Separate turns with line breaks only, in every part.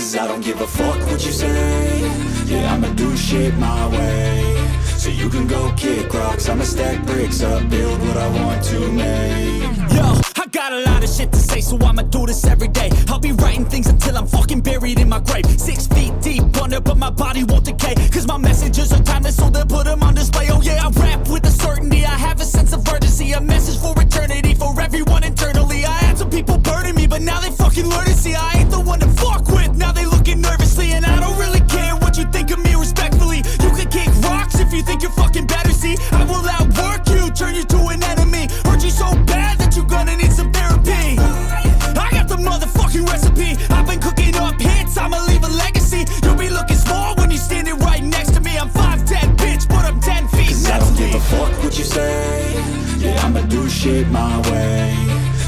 Cause I don't give a fuck what you say. Yeah, I'ma do shit my way. So you can go kick rocks, I'ma stack bricks up, build what I want to make.
Yo, I got a lot of shit to say, so I'ma do this every day. I'll be writing things until I'm fucking buried in my grave. 6 feet deep under, but my body won't decay. Cause my messages are timeless, so they'll put them on display. Oh yeah, I rap with a certainty, I have a sense of urgency. A message for eternity, for everyone internally. I had some people burning me, but now they fucking learn to see I ain't the one to fuck with, now they looking nervously. And I don't really care what you think of me respectfully. You can kick rocks if you think you're fucking better, see. I will outwork you, turn you to an enemy. Hurt you so bad that you're gonna need some therapy. I got the motherfucking recipe. I've been cooking up hits, I'ma leave a legacy. You'll be looking small when you're standing right next to me. I'm 5'10", bitch, but I'm 10 feet
Cause
next
I don't
to
give
me.
a fuck what you say. Yeah, I'ma do shit my way.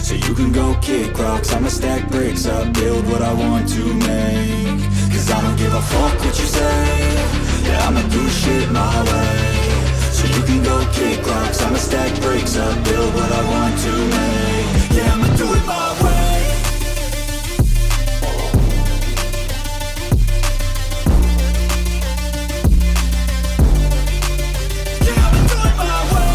So you can go kick rocks, I'ma stack bricks up, build what I want to make. Cause I don't give a fuck what you say. Yeah, I'ma do shit my way. So you can go kick rocks, I'ma stack bricks up, build what I want to make. Yeah, I'ma do it my way. Yeah, I'ma do it my way.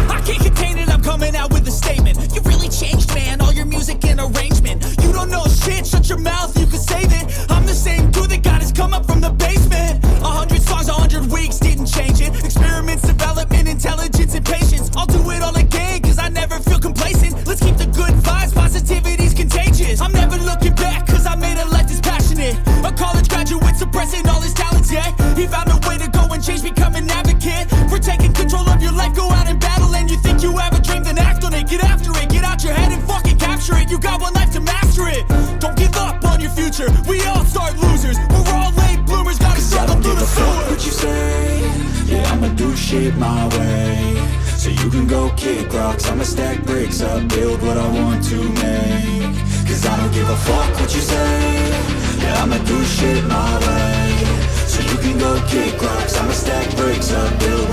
I can't contain it, I'm coming out with a statement. You really changed, man, all your music and arrangement. You don't know shit, shut your mouth, you can save it. I'm the same dude that got his come up from the basement. 100 songs, 100 weeks, didn't change it. Experiments, development, intelligence, and patience. I'll do it all again, cause I never feel complacent. Let's keep the good vibes, positivity's contagious. I'm never looking back, cause I made a life that's passionate. A college graduate suppressing all his talents, yeah. He found a way to go and change, become an advocate. For taking control of your life, go out and battle. And you think you have a dream, then act on it. Get after it, get out your head and fucking capture it. You got one life to master it. Don't give up on your future, we all start losers. We're all late bloomers, gotta
Cause I
struggle
don't
through
give
the
a fuck
sewer.
what you say. Yeah, I'ma do shit my way. So you can go kick rocks, I'ma stack bricks up, build what I want to make. Cause I don't give a fuck what you say. Yeah, I'ma do shit my way. So you can go kick rocks, I'ma stack bricks up, build